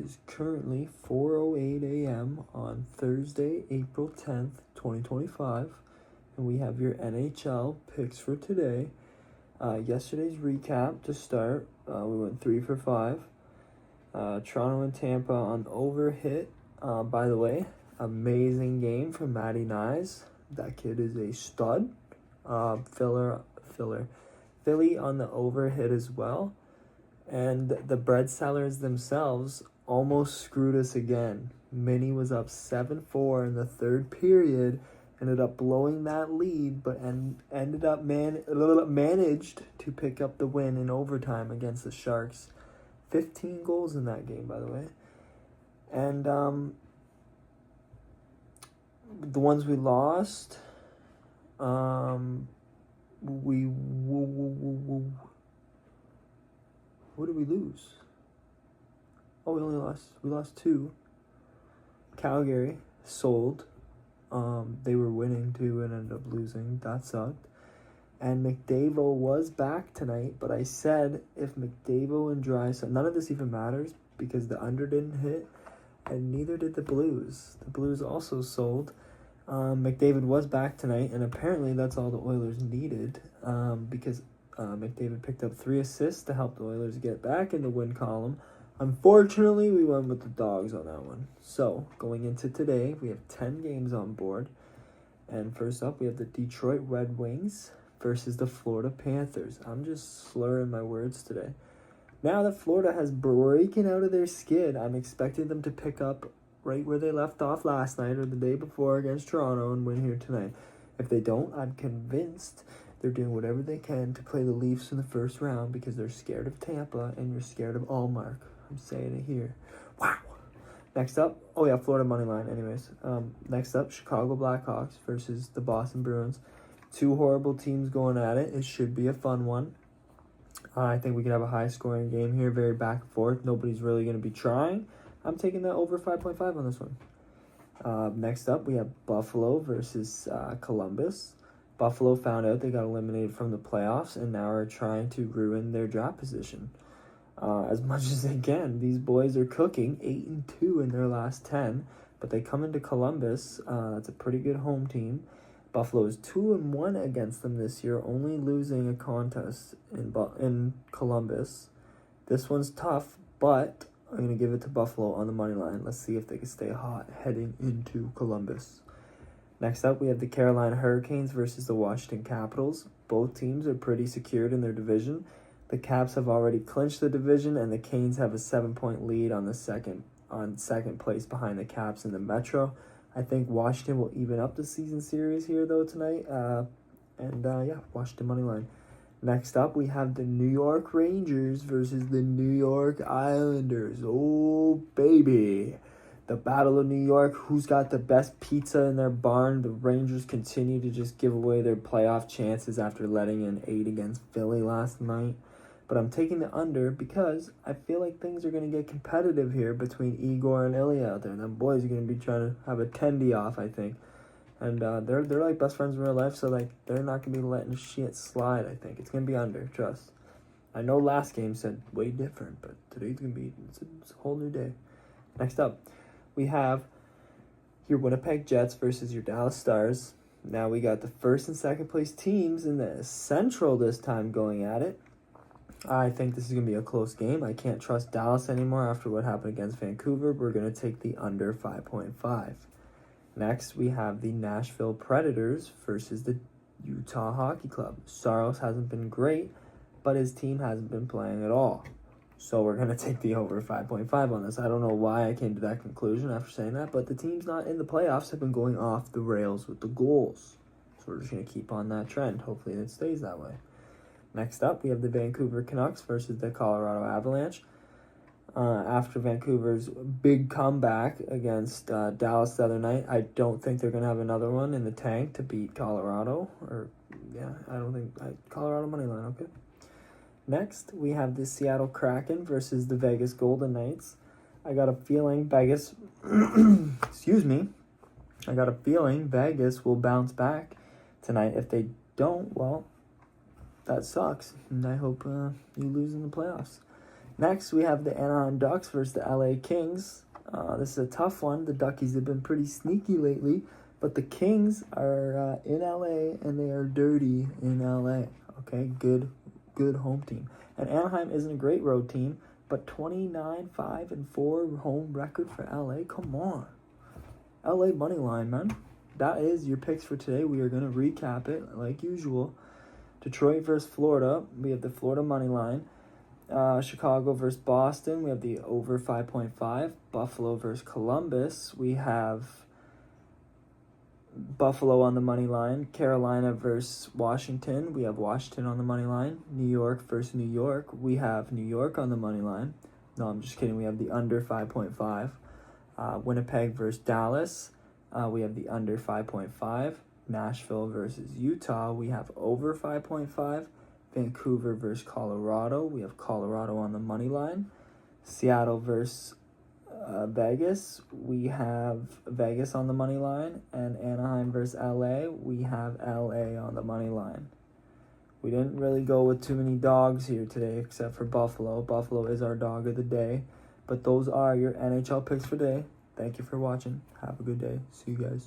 is currently 4:08 a.m. on Thursday, April 10th, 2025, and we have your NHL picks for today. Yesterday's recap to start, we went 3 for 5. Toronto and Tampa on the over hit. By the way, amazing game from Matty Nyes. That kid is a stud. Philly on the over hit as well. And the bread sellers themselves almost screwed us again. Minnie was up 7-4 in the third period, ended up blowing that lead, but ended up managed to pick up the win in overtime against the Sharks. 15 goals in that game, by the way. And the ones we lost, what did we lose? Oh, we lost 2. Calgary sold. They were winning too and ended up losing. That sucked. And McDavid was back tonight, but I said if McDavid and Draisaitl, none of this even matters because the under didn't hit, and neither did the Blues. The Blues also sold. McDavid was back tonight, and apparently that's all the Oilers needed because McDavid picked up 3 assists to help the Oilers get back in the win column. Unfortunately, we went with the dogs on that one. So, going into today, we have 10 games on board. And first up, we have the Detroit Red Wings versus the Florida Panthers. I'm just slurring my words today. Now that Florida has broken out of their skid, I'm expecting them to pick up right where they left off last night or the day before against Toronto and win here tonight. If they don't, I'm convinced they're doing whatever they can to play the Leafs in the first round because they're scared of Tampa and you're scared of Allmark. I'm saying it here. Wow. Next up, Florida money line anyways. Next up, Chicago Blackhawks versus the Boston Bruins. 2 horrible teams going at it. It should be a fun one. I think we could have a high-scoring game here, very back and forth. Nobody's really going to be trying. I'm taking that over 5.5 on this one. Next up, we have Buffalo versus Columbus. Buffalo found out they got eliminated from the playoffs and now are trying to ruin their draft position. As much as they can. These boys are cooking 8-2 in their last 10, but they come into Columbus. That's a pretty good home team. Buffalo is 2-1 against them this year, only losing a contest in Columbus. This one's tough, but I'm going to give it to Buffalo on the money line. Let's see if they can stay hot heading into Columbus. Next up, we have the Carolina Hurricanes versus the Washington Capitals. Both teams are pretty secured in their division. The Caps have already clinched the division, and the Canes have a 7-point lead on second place behind the Caps in the Metro. I think Washington will even up the season series here, though, tonight. Washington money line. Next up, we have the New York Rangers versus the New York Islanders. Oh, baby. The Battle of New York. Who's got the best pizza in their barn? The Rangers continue to just give away their playoff chances after letting in 8 against Philly last night. But I'm taking the under because I feel like things are going to get competitive here between Igor and Ilya out there. And them boys are going to be trying to have a tendy off, I think. And they're like best friends in real life, so like they're not going to be letting shit slide, I think. It's going to be under, trust. I know last game said way different, but today's going to be it's a whole new day. Next up, we have your Winnipeg Jets versus your Dallas Stars. Now we got the first and second place teams in the Central this time going at it. I think this is going to be a close game. I can't trust Dallas anymore after what happened against Vancouver. We're going to take the under 5.5. Next, we have the Nashville Predators versus the Utah Hockey Club. Saros hasn't been great, but his team hasn't been playing at all. So we're going to take the over 5.5 on this. I don't know why I came to that conclusion after saying that, but the teams not in the playoffs have been going off the rails with the goals. So we're just going to keep on that trend. Hopefully it stays that way. Next up, we have the Vancouver Canucks versus the Colorado Avalanche. After Vancouver's big comeback against Dallas the other night, I don't think they're going to have another one in the tank to beat Colorado. Colorado money line, okay. Next, we have the Seattle Kraken versus the Vegas Golden Knights. I got a feeling Vegas will bounce back tonight. If they don't, well, that sucks. And I hope you lose in the playoffs. Next, we have the Anaheim Ducks versus the LA Kings. This is a tough one. The Duckies have been pretty sneaky lately, but the Kings are in LA and they are dirty in LA. Okay, good home team. And Anaheim isn't a great road team, but 29-5-4 home record for LA. Come on. LA money line, man. That is your picks for today. We are going to recap it like usual. Detroit versus Florida. We have the Florida money line. Chicago versus Boston. We have the over 5.5. Buffalo versus Columbus. We have Buffalo on the money line. Carolina versus Washington. We have Washington on the money line. New York versus New York. We have New York on the money line. No, I'm just kidding. We have the under 5.5. Winnipeg versus Dallas. We have the under 5.5. Nashville versus Utah. We have over 5.5. Vancouver versus Colorado. We have Colorado on the money line. Seattle versus Vegas. We have Vegas on the money line. And Anaheim versus LA. We have LA on the money line. We didn't really go with too many dogs here today except for Buffalo. Buffalo is our dog of the day. But those are your NHL picks for today. Thank you for watching. Have a good day. See you guys.